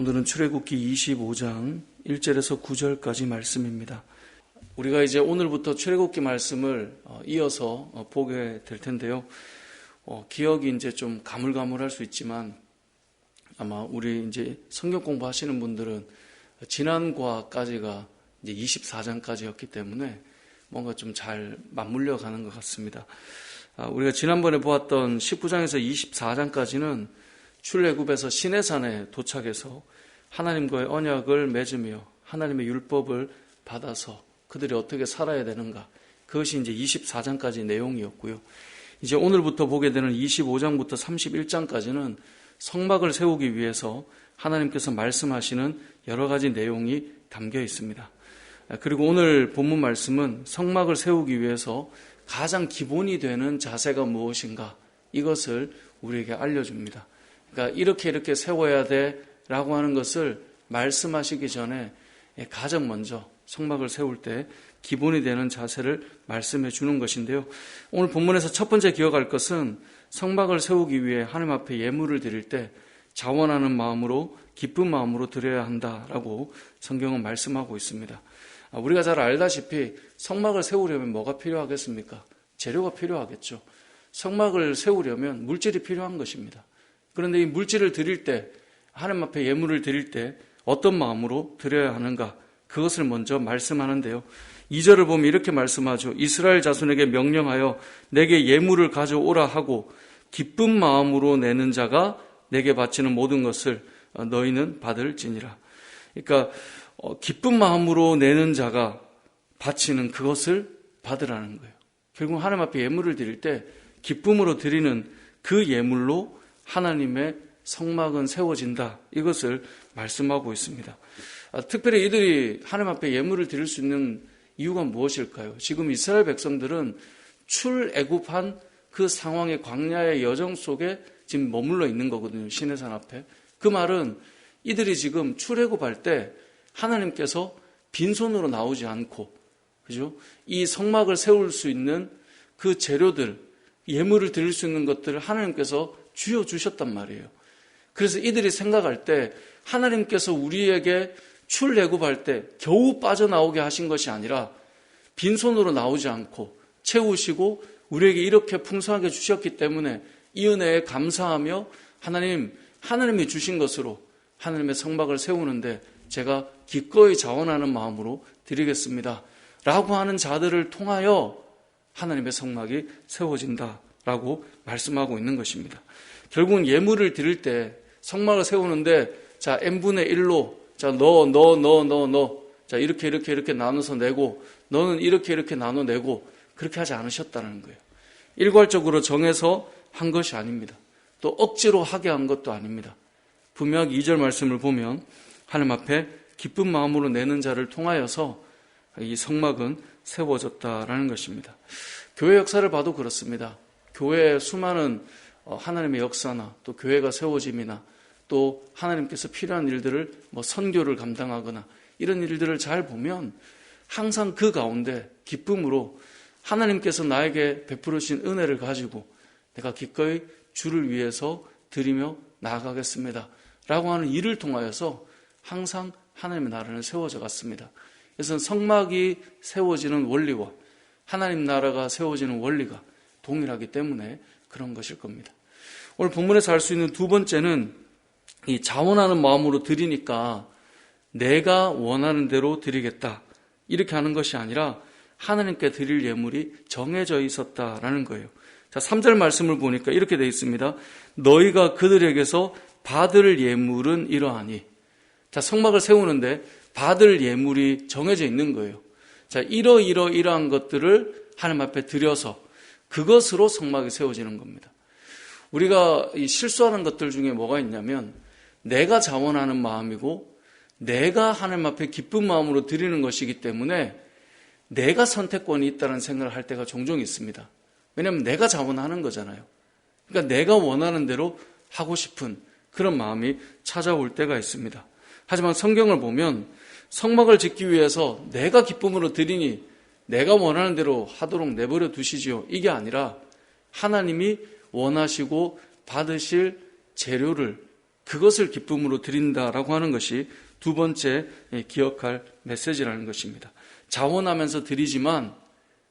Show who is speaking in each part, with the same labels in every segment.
Speaker 1: 오늘은 출애굽기 25장 1절에서 9절까지 말씀입니다. 우리가 이제 오늘부터 출애굽기 말씀을 이어서 보게 될 텐데요. 기억이 이제 좀 가물가물할 수 있지만 아마 우리 이제 성경 공부하시는 분들은 지난과까지가 이제 24장까지였기 때문에 뭔가 좀 잘 맞물려 가는 것 같습니다. 우리가 지난번에 보았던 19장에서 24장까지는 출애굽에서 시내산에 도착해서 하나님과의 언약을 맺으며 하나님의 율법을 받아서 그들이 어떻게 살아야 되는가, 그것이 이제 24장까지 내용이었고요. 이제 오늘부터 보게 되는 25장부터 31장까지는 성막을 세우기 위해서 하나님께서 말씀하시는 여러 가지 내용이 담겨 있습니다. 그리고 오늘 본문 말씀은 성막을 세우기 위해서 가장 기본이 되는 자세가 무엇인가, 이것을 우리에게 알려줍니다. 그러니까 이렇게 세워야 돼라고 하는 것을 말씀하시기 전에 가장 먼저 성막을 세울 때 기본이 되는 자세를 말씀해 주는 것인데요. 오늘 본문에서 첫 번째 기억할 것은 성막을 세우기 위해 하나님 앞에 예물을 드릴 때 자원하는 마음으로, 기쁜 마음으로 드려야 한다라고 성경은 말씀하고 있습니다. 우리가 잘 알다시피 성막을 세우려면 뭐가 필요하겠습니까? 재료가 필요하겠죠. 성막을 세우려면 물질이 필요한 것입니다. 그런데 이 물질을 드릴 때, 하나님 앞에 예물을 드릴 때 어떤 마음으로 드려야 하는가, 그것을 먼저 말씀하는데요. 2절을 보면 이렇게 말씀하죠. 이스라엘 자손에게 명령하여 내게 예물을 가져오라 하고 기쁜 마음으로 내는 자가 내게 바치는 모든 것을 너희는 받을지니라. 그러니까 기쁜 마음으로 내는 자가 바치는 그것을 받으라는 거예요. 결국 하나님 앞에 예물을 드릴 때 기쁨으로 드리는 그 예물로 하나님의 성막은 세워진다, 이것을 말씀하고 있습니다. 특별히 이들이 하나님 앞에 예물을 드릴 수 있는 이유가 무엇일까요? 지금 이스라엘 백성들은 출애굽한 그 상황의 광야의 여정 속에 지금 머물러 있는 거거든요. 시내산 앞에. 그 말은 이들이 지금 출애굽할 때 하나님께서 빈손으로 나오지 않고, 그죠? 이 성막을 세울 수 있는 그 재료들, 예물을 드릴 수 있는 것들을 하나님께서 쥐어주셨단 말이에요. 그래서 이들이 생각할 때 하나님께서 우리에게 출애굽할 때 겨우 빠져나오게 하신 것이 아니라 빈손으로 나오지 않고 채우시고 우리에게 이렇게 풍성하게 주셨기 때문에 이 은혜에 감사하며 하나님이 주신 것으로 하나님의 성막을 세우는데 제가 기꺼이 자원하는 마음으로 드리겠습니다 라고 하는 자들을 통하여 하나님의 성막이 세워진다라고 말씀하고 있는 것입니다. 결국은 예물을 드릴 때 성막을 세우는데 자 n분의 1로 자 너 자 이렇게 나눠서 내고 너는 이렇게 나눠 내고 그렇게 하지 않으셨다는 거예요. 일괄적으로 정해서 한 것이 아닙니다. 또 억지로 하게 한 것도 아닙니다. 분명하게 2절 말씀을 보면 하나님 앞에 기쁜 마음으로 내는 자를 통하여서 이 성막은 세워졌다라는 것입니다. 교회 역사를 봐도 그렇습니다. 교회의 수많은 하나님의 역사나 또 교회가 세워짐이나 또 하나님께서 필요한 일들을 선교를 감당하거나 이런 일들을 잘 보면 항상 그 가운데 기쁨으로 하나님께서 나에게 베풀으신 은혜를 가지고 내가 기꺼이 주를 위해서 드리며 나아가겠습니다 라고 하는 일을 통하여서 항상 하나님의 나라는 세워져 갔습니다. 그래서 성막이 세워지는 원리와 하나님 나라가 세워지는 원리가 동일하기 때문에 그런 것일 겁니다. 오늘 본문에서 알 수 있는 두 번째는 이 자원하는 마음으로 드리니까 내가 원하는 대로 드리겠다, 이렇게 하는 것이 아니라 하나님께 드릴 예물이 정해져 있었다라는 거예요. 자, 3절 말씀을 보니까 이렇게 되어 있습니다. 너희가 그들에게서 받을 예물은 이러하니. 자, 성막을 세우는데 받을 예물이 정해져 있는 거예요. 자, 이러한 것들을 하나님 앞에 드려서 그것으로 성막이 세워지는 겁니다. 우리가 실수하는 것들 중에 뭐가 있냐면 내가 자원하는 마음이고 내가 하나님 앞에 기쁜 마음으로 드리는 것이기 때문에 내가 선택권이 있다는 생각을 할 때가 종종 있습니다. 왜냐하면 내가 자원하는 거잖아요. 그러니까 내가 원하는 대로 하고 싶은 그런 마음이 찾아올 때가 있습니다. 하지만 성경을 보면 성막을 짓기 위해서 내가 기쁨으로 드리니 내가 원하는 대로 하도록 내버려 두시지요, 이게 아니라 하나님이 원하시고 받으실 재료를 그것을 기쁨으로 드린다라고 하는 것이 두 번째 기억할 메시지라는 것입니다. 자원하면서 드리지만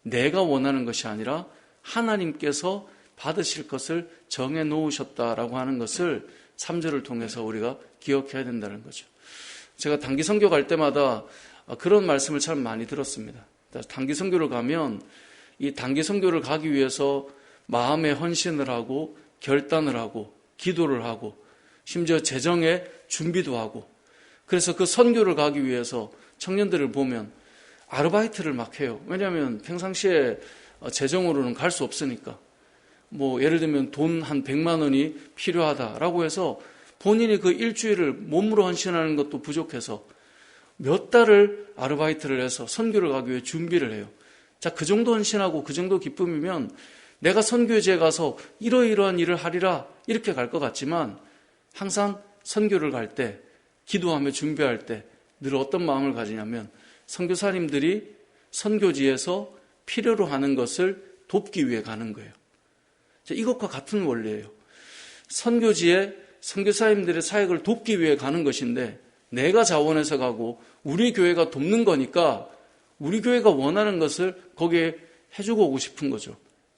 Speaker 1: 내가 원하는 것이 아니라 하나님께서 받으실 것을 정해 놓으셨다라고 하는 것을 3절을 통해서 우리가 기억해야 된다는 거죠. 제가 단기 선교 갈 때마다 그런 말씀을 참 많이 들었습니다. 단기 선교를 가면 이 단기 선교를 가기 위해서 마음의 헌신을 하고 결단을 하고 기도를 하고 심지어 재정의 준비도 하고, 그래서 그 선교를 가기 위해서 청년들을 보면 아르바이트를 막 해요. 왜냐하면 평상시에 재정으로는 갈 수 없으니까. 예를 들면 돈 한 100만 원이 필요하다라고 해서 본인이 그 일주일을 몸으로 헌신하는 것도 부족해서 몇 달을 아르바이트를 해서 선교를 가기 위해 준비를 해요. 자, 그 정도 헌신하고 그 정도 기쁨이면 내가 선교지에 가서 이러이러한 일을 하리라 이렇게 갈 것 같지만, 항상 선교를 갈 때, 기도하며 준비할 때 늘 어떤 마음을 가지냐면 선교사님들이 선교지에서 필요로 하는 것을 돕기 위해 가는 거예요. 자, 이것과 같은 원리예요. 선교지에 선교사님들의 사역을 돕기 위해 가는 것인데 내가 자원해서 가고 우리 교회가 돕는 거니까 우리 교회가 원하는 것을 거기에 해주고 오고 싶은 거죠.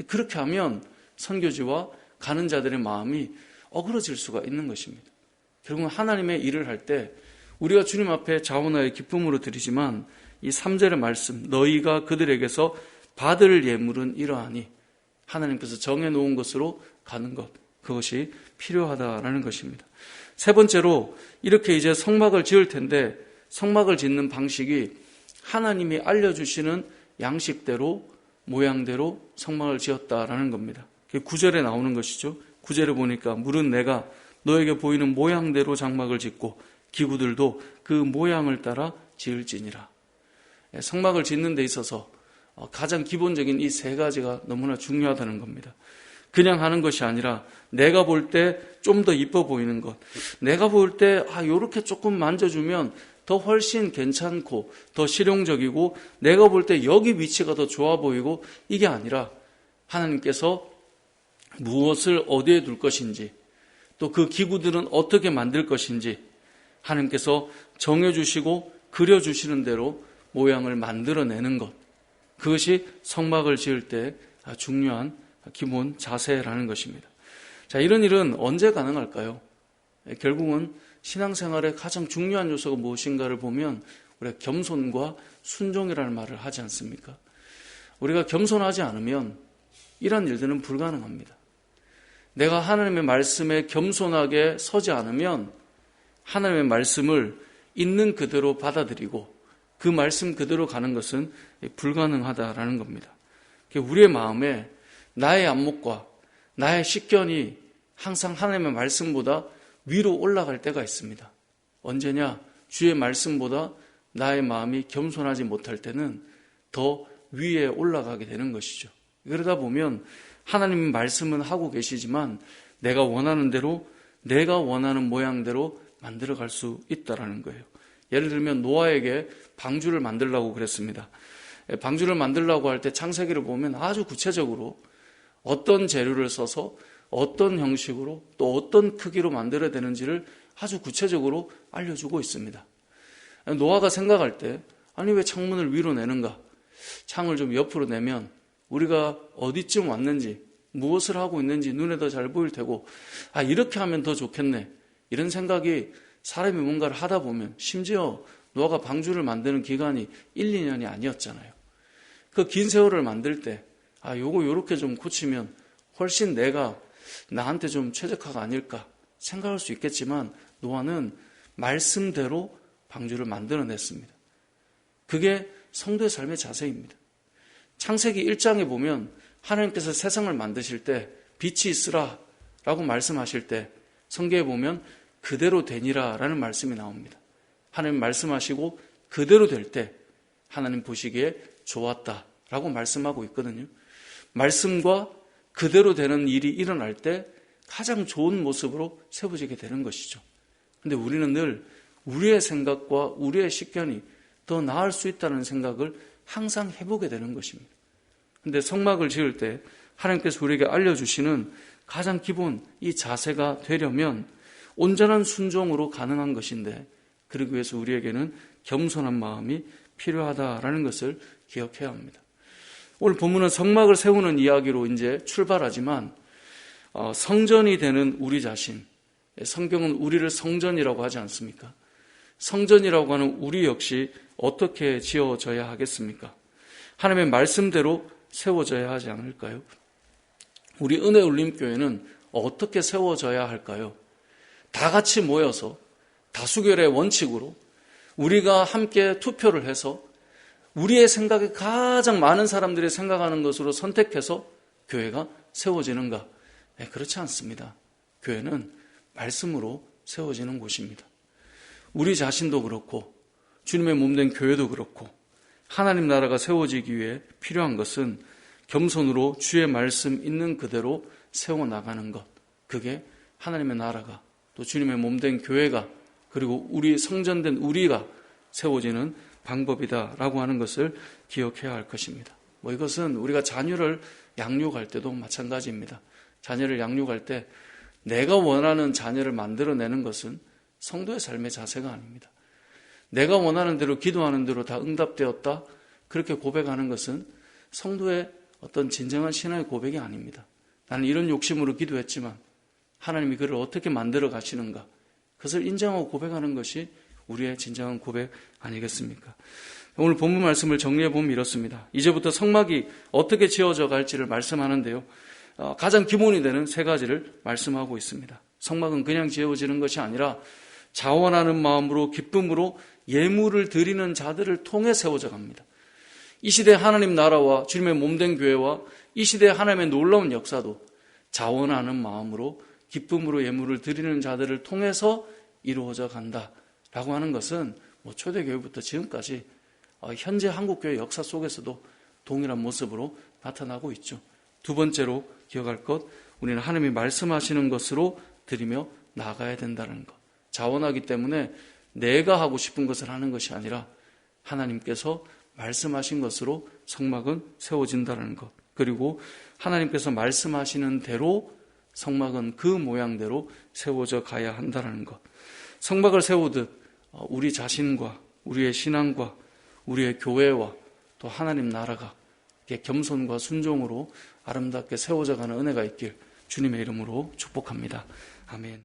Speaker 1: 그렇게 하면 선교지와 가는 자들의 마음이 어그러질 수가 있는 것입니다. 결국은 하나님의 일을 할 때 우리가 주님 앞에 자원하여 기쁨으로 드리지만 이 3절의 말씀, 너희가 그들에게서 받을 예물은 이러하니, 하나님께서 정해놓은 것으로 가는 것, 그것이 필요하다라는 것입니다. 세 번째로 이렇게 이제 성막을 지을 텐데 성막을 짓는 방식이 하나님이 알려주시는 양식대로 모양대로 성막을 지었다라는 겁니다. 9절에 나오는 것이죠. 9절에 보니까 물은 내가 너에게 보이는 모양대로 장막을 짓고 기구들도 그 모양을 따라 지을지니라. 성막을 짓는 데 있어서 가장 기본적인 이 세 가지가 너무나 중요하다는 겁니다. 그냥 하는 것이 아니라 내가 볼 때 좀 더 이뻐 보이는 것, 내가 볼 때 요렇게 조금 만져주면 더 훨씬 괜찮고 더 실용적이고 내가 볼 때 여기 위치가 더 좋아 보이고, 이게 아니라 하나님께서 무엇을 어디에 둘 것인지, 또 그 기구들은 어떻게 만들 것인지 하나님께서 정해주시고 그려주시는 대로 모양을 만들어내는 것, 그것이 성막을 지을 때 중요한 기본 자세라는 것입니다. 자, 이런 일은 언제 가능할까요? 결국은 신앙생활의 가장 중요한 요소가 무엇인가를 보면 우리가 겸손과 순종이라는 말을 하지 않습니까? 우리가 겸손하지 않으면 이런 일들은 불가능합니다. 내가 하나님의 말씀에 겸손하게 서지 않으면 하나님의 말씀을 있는 그대로 받아들이고 그 말씀 그대로 가는 것은 불가능하다라는 겁니다. 우리의 마음에 나의 안목과 나의 식견이 항상 하나님의 말씀보다 위로 올라갈 때가 있습니다. 언제냐? 주의 말씀보다 나의 마음이 겸손하지 못할 때는 더 위에 올라가게 되는 것이죠. 그러다 보면 하나님의 말씀은 하고 계시지만 내가 원하는 대로, 내가 원하는 모양대로 만들어갈 수 있다라는 거예요. 예를 들면 노아에게 방주를 만들라고 그랬습니다. 방주를 만들라고 할 때 창세기를 보면 아주 구체적으로 어떤 재료를 써서 어떤 형식으로 또 어떤 크기로 만들어야 되는지를 아주 구체적으로 알려주고 있습니다. 노아가 생각할 때 아니 왜 창문을 위로 내는가? 창을 좀 옆으로 내면 우리가 어디쯤 왔는지 무엇을 하고 있는지 눈에 더 잘 보일 테고 이렇게 하면 더 좋겠네. 이런 생각이 사람이 뭔가를 하다 보면, 심지어 노아가 방주를 만드는 기간이 1, 2년이 아니었잖아요. 그 긴 세월을 만들 때 요거 요렇게 좀 고치면 훨씬 내가 나한테 좀 최적화가 아닐까 생각할 수 있겠지만 노아는 말씀대로 방주를 만들어냈습니다. 그게 성도의 삶의 자세입니다. 창세기 1장에 보면 하나님께서 세상을 만드실 때 빛이 있으라 라고 말씀하실 때 성경에 보면 그대로 되니라 라는 말씀이 나옵니다. 하나님 말씀하시고 그대로 될 때 하나님 보시기에 좋았다 라고 말씀하고 있거든요. 말씀과 그대로 되는 일이 일어날 때 가장 좋은 모습으로 세워지게 되는 것이죠. 그런데 우리는 늘 우리의 생각과 우리의 식견이 더 나을 수 있다는 생각을 항상 해보게 되는 것입니다. 그런데 성막을 지을 때 하나님께서 우리에게 알려주시는 가장 기본 이 자세가 되려면 온전한 순종으로 가능한 것인데, 그러기 위해서 우리에게는 겸손한 마음이 필요하다라는 것을 기억해야 합니다. 오늘 본문은 성막을 세우는 이야기로 이제 출발하지만 성전이 되는 우리 자신, 성경은 우리를 성전이라고 하지 않습니까? 성전이라고 하는 우리 역시 어떻게 지어져야 하겠습니까? 하나님의 말씀대로 세워져야 하지 않을까요? 우리 은혜울림교회는 어떻게 세워져야 할까요? 다 같이 모여서 다수결의 원칙으로 우리가 함께 투표를 해서 우리의 생각에 가장 많은 사람들이 생각하는 것으로 선택해서 교회가 세워지는가? 네, 그렇지 않습니다. 교회는 말씀으로 세워지는 곳입니다. 우리 자신도 그렇고 주님의 몸된 교회도 그렇고 하나님 나라가 세워지기 위해 필요한 것은 겸손으로 주의 말씀 있는 그대로 세워나가는 것. 그게 하나님의 나라가 또 주님의 몸된 교회가 그리고 우리 성전된 우리가 세워지는 방법이다라고 하는 것을 기억해야 할 것입니다. 이것은 우리가 자녀를 양육할 때도 마찬가지입니다. 자녀를 양육할 때 내가 원하는 자녀를 만들어내는 것은 성도의 삶의 자세가 아닙니다. 내가 원하는 대로 기도하는 대로 다 응답되었다 그렇게 고백하는 것은 성도의 어떤 진정한 신앙의 고백이 아닙니다. 나는 이런 욕심으로 기도했지만 하나님이 그를 어떻게 만들어 가시는가, 그것을 인정하고 고백하는 것이 우리의 진정한 고백 아니겠습니까? 오늘 본문 말씀을 정리해 보면 이렇습니다. 이제부터 성막이 어떻게 지어져 갈지를 말씀하는데요, 가장 기본이 되는 세 가지를 말씀하고 있습니다. 성막은 그냥 지어지는 것이 아니라 자원하는 마음으로 기쁨으로 예물을 드리는 자들을 통해 세워져 갑니다. 이 시대 하나님 나라와 주님의 몸된 교회와 이 시대 하나님의 놀라운 역사도 자원하는 마음으로 기쁨으로 예물을 드리는 자들을 통해서 이루어져 간다라고 하는 것은 초대교회부터 지금까지 현재 한국교회 역사 속에서도 동일한 모습으로 나타나고 있죠. 두 번째로 기억할 것, 우리는 하나님이 말씀하시는 것으로 드리며 나아가야 된다는 것. 자원하기 때문에 내가 하고 싶은 것을 하는 것이 아니라 하나님께서 말씀하신 것으로 성막은 세워진다는 것. 그리고 하나님께서 말씀하시는 대로 성막은 그 모양대로 세워져 가야 한다는 것. 성막을 세우듯 우리 자신과 우리의 신앙과 우리의 교회와 또 하나님 나라가 겸손과 순종으로 아름답게 세워져 가는 은혜가 있길 주님의 이름으로 축복합니다. 아멘.